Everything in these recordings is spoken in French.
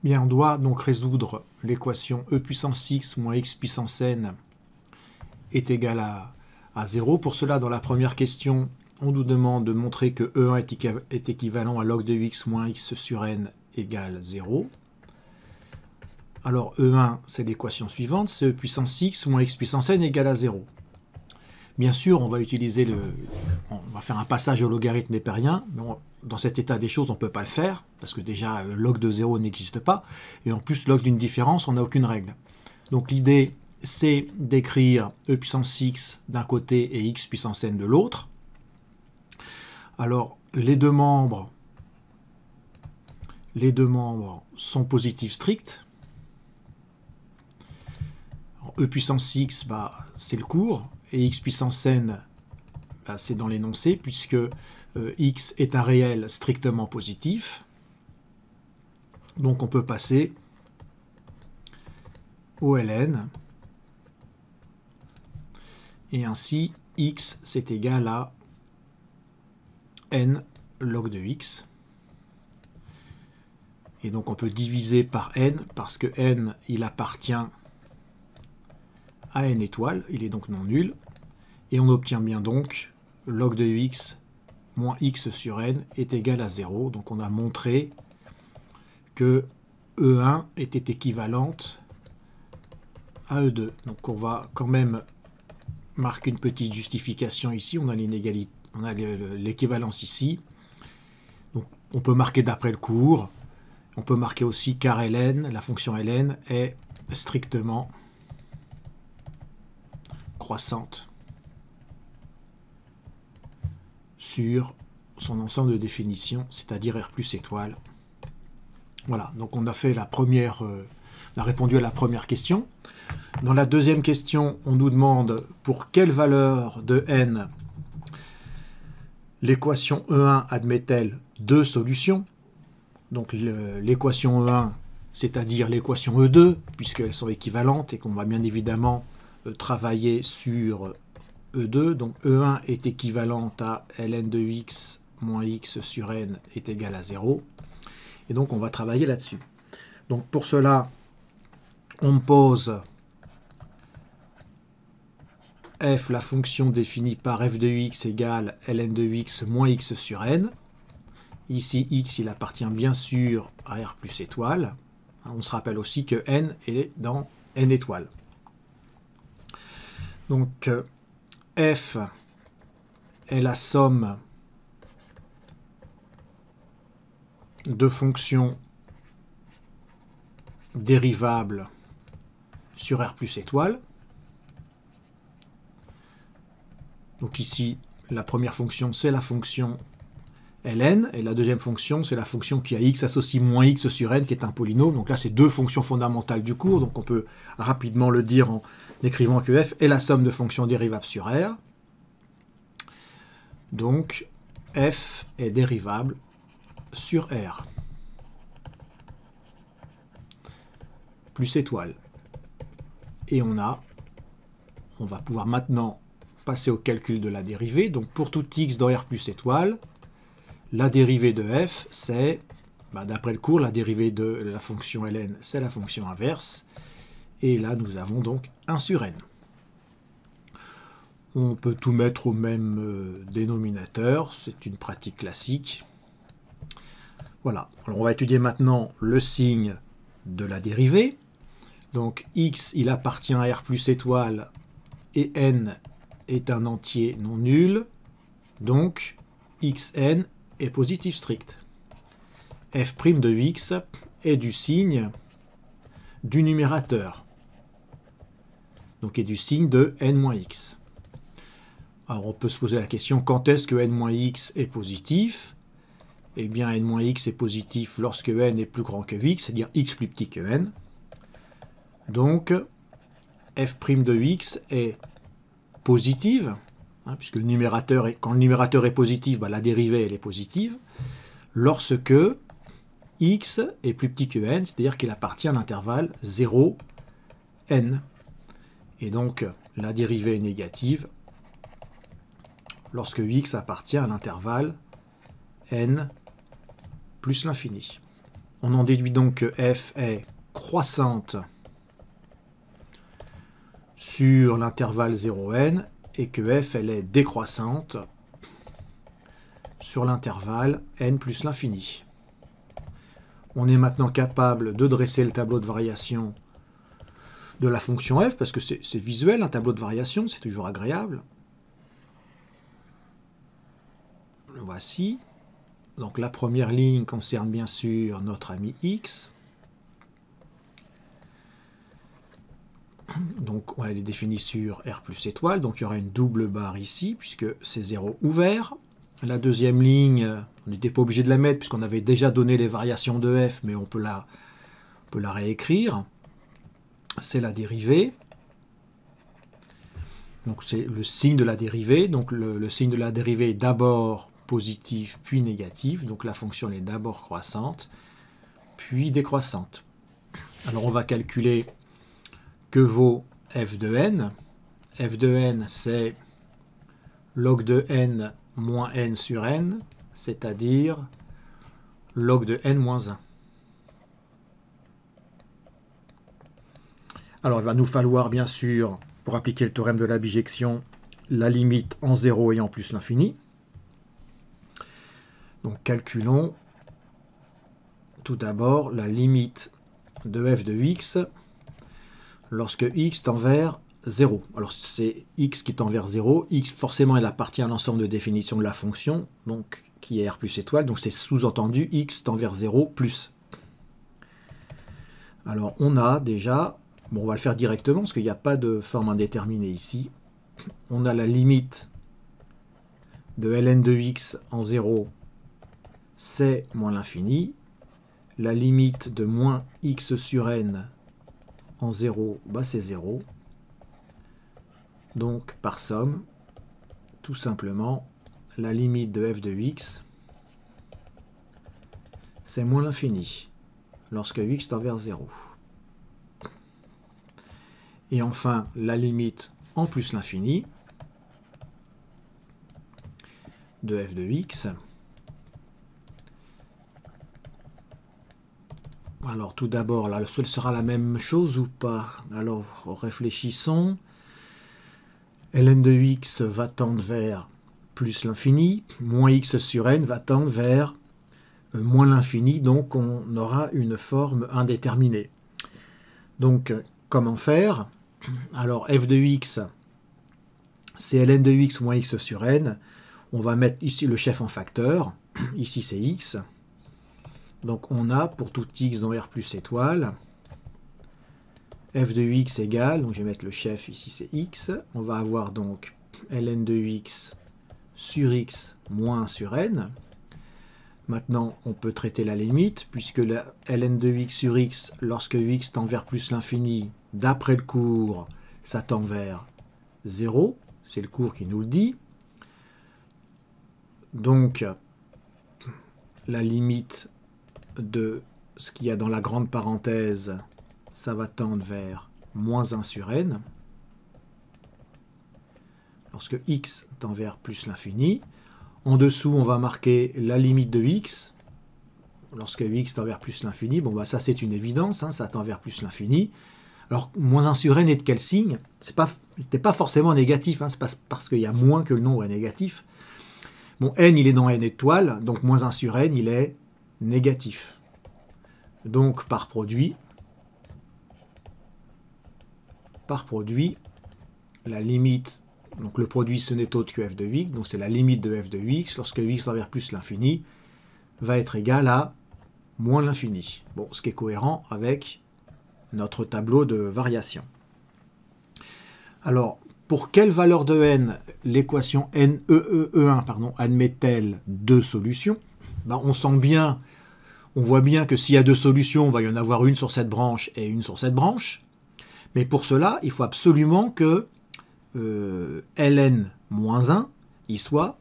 Bien, on doit donc résoudre l'équation e puissance x moins x puissance n est égal à 0. Pour cela, dans la première question, on nous demande de montrer que E1 est équivalent à log de x moins x sur n égale 0. Alors E1, c'est l'équation suivante, c'est e puissance x moins x puissance n égale à 0. Bien sûr, on va faire un passage au logarithme népérien, mais dans cet état des choses, on ne peut pas le faire, parce que déjà, log de 0 n'existe pas, et en plus, log d'une différence, on n'a aucune règle. Donc l'idée, c'est d'écrire e puissance x d'un côté et x puissance n de l'autre. Alors, les deux membres sont positifs stricts. Alors, e puissance x, c'est le cours, et x puissance n, c'est dans l'énoncé, puisque x est un réel strictement positif. Donc on peut passer au ln, et ainsi x c'est égal à n log de x. Et donc on peut diviser par n, parce que n, il appartient à n étoile, il est donc non nul, et on obtient bien donc log de x moins x sur n est égal à 0. Donc on a montré que E1 était équivalente à E2. Donc on va quand même marquer une petite justification ici. On a l'inégalité, on a l'équivalence ici. Donc on peut marquer d'après le cours. On peut marquer aussi car ln, la fonction ln, est strictement croissante sur son ensemble de définitions, c'est-à-dire R plus étoile. Voilà, donc on a fait on a répondu à la première question. Dans la deuxième question, on nous demande pour quelle valeur de n l'équation E1 admet-elle deux solutions. Donc l'équation E1, c'est-à-dire l'équation E2, puisqu'elles sont équivalentes et qu'on va bien évidemment travailler sur E2. Donc E1 est équivalente à ln de x moins x sur n est égal à 0. Et donc on va travailler là-dessus. Donc pour cela, on me pose f, la fonction définie par f de x égale ln de x moins x sur n. Ici, x, il appartient bien sûr à R plus étoile. On se rappelle aussi que n est dans n étoile. Donc, f est la somme de fonctions dérivables sur R plus étoile. Donc ici, la première fonction, c'est la fonction ln, et la deuxième fonction, c'est la fonction qui a x associe moins x sur n, qui est un polynôme. Donc là, c'est deux fonctions fondamentales du cours, donc on peut rapidement le dire en écrivant que f est la somme de fonctions dérivables sur R. Donc, f est dérivable sur R. Plus étoile. Et on va pouvoir maintenant passer au calcul de la dérivée. Donc pour tout x dans R plus étoile, la dérivée de f, c'est, d'après le cours, la dérivée de la fonction ln, c'est la fonction inverse. Et là, nous avons donc 1 sur n. On peut tout mettre au même dénominateur, c'est une pratique classique. Voilà, alors on va étudier maintenant le signe de la dérivée. Donc x, il appartient à R plus étoile, et n est un entier non nul. Donc, xn est positif strict. f' de x est du signe du numérateur. Donc est du signe de n-x. Alors on peut se poser la question, quand est-ce que n-x est positif? Eh bien n-x est positif lorsque n est plus grand que x, c'est-à-dire x plus petit que n. Donc f' de x est positive, puisque quand le numérateur est positif, la dérivée elle est positive, lorsque x est plus petit que n, c'est-à-dire qu'il appartient à l'intervalle 0, n. Et donc la dérivée est négative lorsque x appartient à l'intervalle n plus l'infini. On en déduit donc que f est croissante sur l'intervalle 0n et que f elle est décroissante sur l'intervalle n plus l'infini. On est maintenant capable de dresser le tableau de variation de la fonction f, parce que c'est visuel, un tableau de variation, c'est toujours agréable. Le voici. Donc la première ligne concerne bien sûr notre ami x. Donc on les définit sur R plus étoile, donc il y aura une double barre ici, puisque c'est 0 ouvert. La deuxième ligne, on n'était pas obligé de la mettre, puisqu'on avait déjà donné les variations de f, mais on peut la réécrire. C'est la dérivée. Donc c'est le signe de la dérivée. Donc le signe de la dérivée est d'abord positif, puis négatif. Donc la fonction est d'abord croissante, puis décroissante. Alors on va calculer que vaut f de n. F de n, c'est log de n moins n sur n, c'est-à-dire log de n moins 1. Alors il va nous falloir bien sûr, pour appliquer le théorème de la bijection, la limite en 0 ayant plus l'infini. Donc calculons tout d'abord la limite de f de x lorsque x tend vers 0. Alors c'est x qui tend vers 0. X forcément il appartient à l'ensemble de définition de la fonction, donc qui est R plus étoile, donc c'est sous-entendu x tend vers 0 plus. Alors on a déjà, bon on va le faire directement parce qu'il n'y a pas de forme indéterminée ici. On a la limite de ln de x en 0, c'est moins l'infini. La limite de moins x sur n en 0, bah c'est 0. Donc, par somme, tout simplement, la limite de f de x, c'est moins l'infini, lorsque x tend vers 0. Et enfin, la limite en plus l'infini de f de x. Alors, tout d'abord, là, ce sera la même chose ou pas? Alors, réfléchissons. ln de x va tendre vers plus l'infini, moins x sur n va tendre vers moins l'infini, donc on aura une forme indéterminée. Donc, comment faire? Alors, f de x, c'est ln de x moins x sur n. On va mettre ici le chef en facteur. Ici, c'est x. Donc, on a pour tout x dans R plus étoile, f de x égale, donc je vais mettre le chef ici, c'est x. On va avoir donc ln de x sur x moins 1 sur n. Maintenant, on peut traiter la limite, puisque la ln de x sur x, lorsque x tend vers plus l'infini, d'après le cours, ça tend vers 0. C'est le cours qui nous le dit. Donc, la limite de ce qu'il y a dans la grande parenthèse, ça va tendre vers moins 1 sur n. Lorsque x tend vers plus l'infini. En dessous, on va marquer la limite de x. Lorsque x tend vers plus l'infini, bon, bah, ça c'est une évidence, hein, ça tend vers plus l'infini. Alors, moins 1 sur n est de quel signe? C'était pas forcément négatif, hein, c'est pas parce qu'il y a moins que le nombre est négatif. Bon, n il est dans n étoile, donc moins 1 sur n il est négatif. Donc, par produit, la limite, donc le produit ce n'est autre que f de x, donc c'est la limite de f de x, lorsque x tend vers plus l'infini, va être égal à moins l'infini. Bon, ce qui est cohérent avec notre tableau de variation. Alors, pour quelle valeur de n l'équation NE1 admet-elle deux solutions? Ben, on voit bien que s'il y a deux solutions, il va y en avoir une sur cette branche et une sur cette branche. Mais pour cela, il faut absolument que ln-1 il soit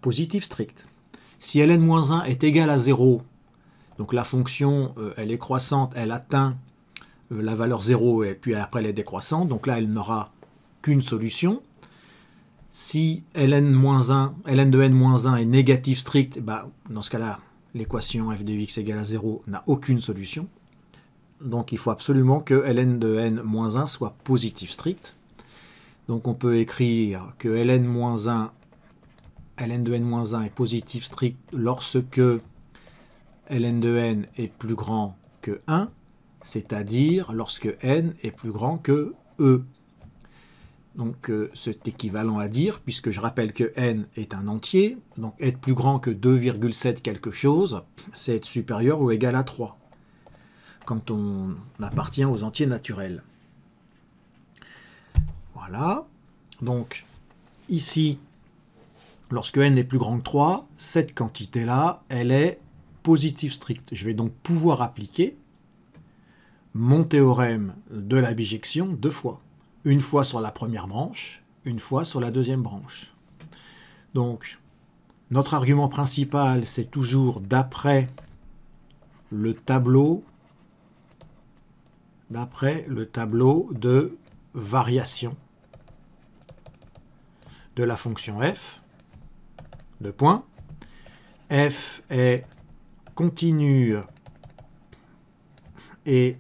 positif strict. Si ln-1 est égal à 0, donc la fonction elle est croissante, elle atteint la valeur 0 et puis après elle est décroissante, donc là elle n'aura qu'une solution. Si ln de n-1 est négatif strict, bah, dans ce cas-là, l'équation f de x égale à 0 n'a aucune solution. Donc il faut absolument que ln de n-1 soit positif strict. Donc on peut écrire que ln de n-1 est positif strict lorsque ln de n est plus grand que 1, c'est-à-dire lorsque n est plus grand que e. Donc c'est équivalent à dire, puisque je rappelle que n est un entier, donc être plus grand que 2,7 quelque chose, c'est être supérieur ou égal à 3, quand on appartient aux entiers naturels. Voilà. Donc ici, lorsque n est plus grand que 3, cette quantité-là, elle est positive stricte. Je vais donc pouvoir appliquer mon théorème de la bijection 2 fois. Une fois sur la première branche, une fois sur la deuxième branche. Donc, notre argument principal, c'est toujours d'après le tableau de variation de la fonction f, de point. F est continue et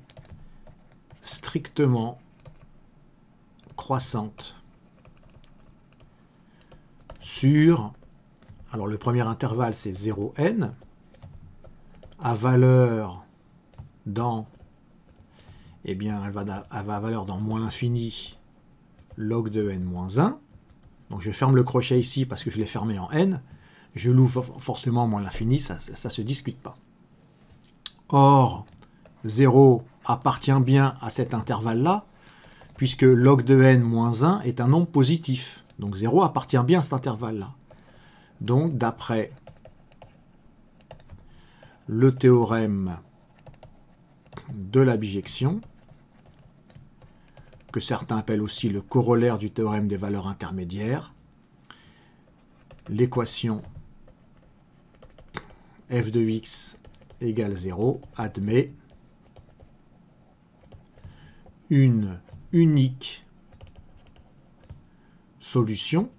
strictement croissante sur, alors le premier intervalle c'est 0n, à valeur dans, eh bien elle va à valeur dans moins l'infini log de n-1. Donc je ferme le crochet ici parce que je l'ai fermé en n. Je l'ouvre forcément moins l'infini, ça ne se discute pas. Or, 0 appartient bien à cet intervalle-là, puisque log de n-1 est un nombre positif. Donc 0 appartient bien à cet intervalle-là. Donc d'après le théorème de la bijection, que certains appellent aussi le corollaire du théorème des valeurs intermédiaires, l'équation f de x égale 0 admet une unique solution,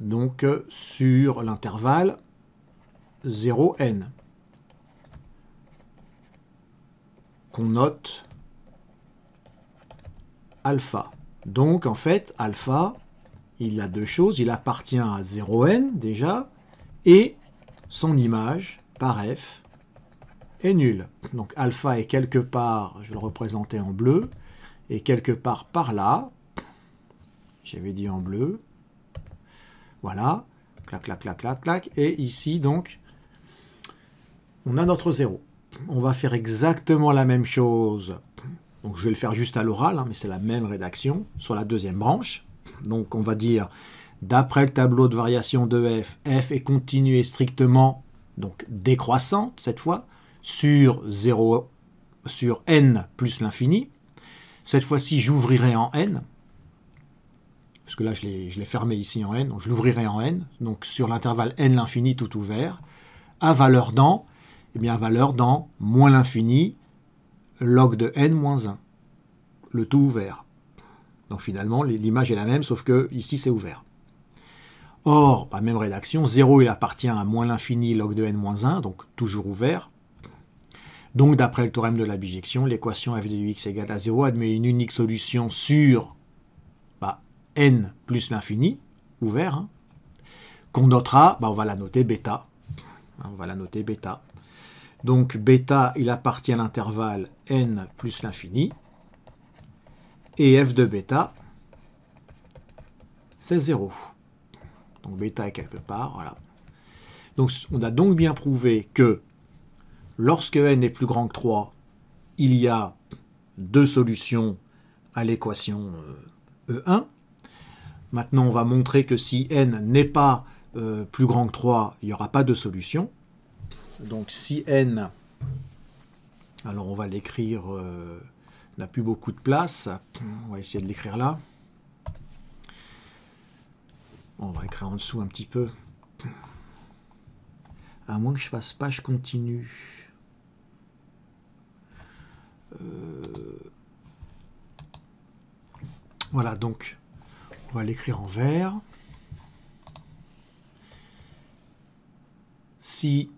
donc sur l'intervalle 0n, qu'on note alpha. Donc en fait, alpha, il a deux choses, il appartient à 0n déjà, et son image par f est nulle. Donc alpha est quelque part, je vais le représenter en bleu, et quelque part par là, j'avais dit en bleu, voilà, clac, clac, clac, clac, clac, et ici donc, on a notre 0. On va faire exactement la même chose, donc je vais le faire juste à l'oral, hein, mais c'est la même rédaction, sur la deuxième branche. Donc on va dire, d'après le tableau de variation de f, f est continue et strictement donc décroissante cette fois, sur n plus l'infini. Cette fois-ci, j'ouvrirai en n, parce que là je l'ai fermé ici en n, donc je l'ouvrirai en n, donc sur l'intervalle n l'infini tout ouvert, à valeur dans, eh bien à valeur dans moins l'infini, log de n moins 1, le tout ouvert. Donc finalement, l'image est la même, sauf que ici c'est ouvert. Or, même rédaction, 0 il appartient à moins l'infini log de n moins 1, donc toujours ouvert. Donc d'après le théorème de la bijection, l'équation f de x égale à 0 admet une unique solution sur n plus l'infini, ouvert, hein, qu'on notera, on va la noter bêta. On va la noter bêta. Donc bêta, il appartient à l'intervalle n plus l'infini. Et f de bêta, c'est 0. Donc bêta est quelque part, voilà. Donc on a donc bien prouvé que lorsque n est plus grand que 3, il y a deux solutions à l'équation E1. Maintenant, on va montrer que si n n'est pas plus grand que 3, il n'y aura pas de solution. Donc si n, alors on va l'écrire, on n'a plus beaucoup de place, on va essayer de l'écrire là. On va écrire en dessous un petit peu. À moins que je fasse page continue. Voilà, donc on va l'écrire en vert. si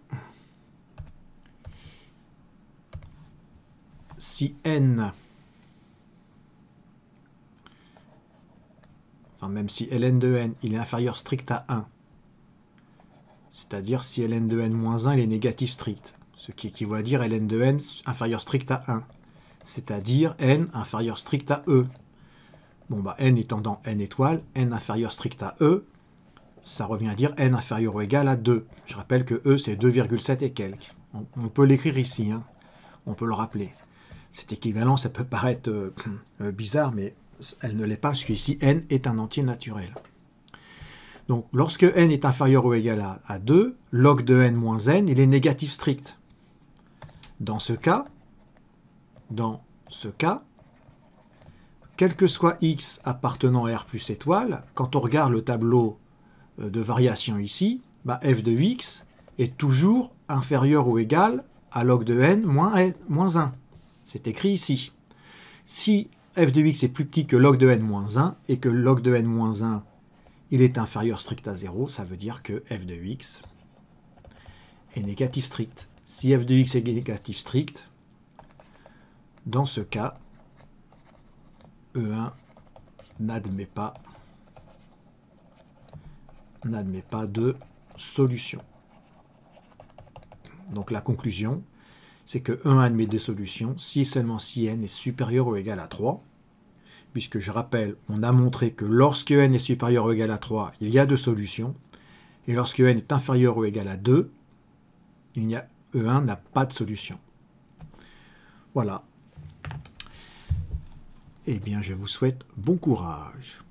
n, enfin même si ln de n il est inférieur strict à 1, c'est-à-dire si ln de n moins 1 il est négatif strict, ce qui équivaut à dire ln de n inférieur strict à 1, c'est-à-dire n inférieur strict à e. Bon bah n étant dans n étoile, n inférieur strict à e, ça revient à dire n inférieur ou égal à 2. Je rappelle que e c'est 2,7 et quelques. On peut l'écrire ici, hein. On peut le rappeler. Cette équivalence, ça peut paraître bizarre, mais elle ne l'est pas, parce qu'ici n est un entier naturel. Donc lorsque n est inférieur ou égal à 2, log de n moins n, il est négatif strict. Dans ce cas, quel que soit x appartenant à R plus étoile, quand on regarde le tableau de variation ici, bah f de x est toujours inférieur ou égal à log de n moins 1. C'est écrit ici. Si f de x est plus petit que log de n moins 1 et que log de n moins 1 il est inférieur strict à 0, ça veut dire que f de x est négatif strict. Si f de x est négatif strict, dans ce cas, E1 n'admet pas de solution. Donc la conclusion, c'est que E1 admet des solutions si et seulement si n est supérieur ou égal à 3, puisque je rappelle, on a montré que lorsque n est supérieur ou égal à 3, il y a deux solutions, et lorsque n est inférieur ou égal à 2, E1 n'a pas de solution. Voilà. Eh bien, je vous souhaite bon courage.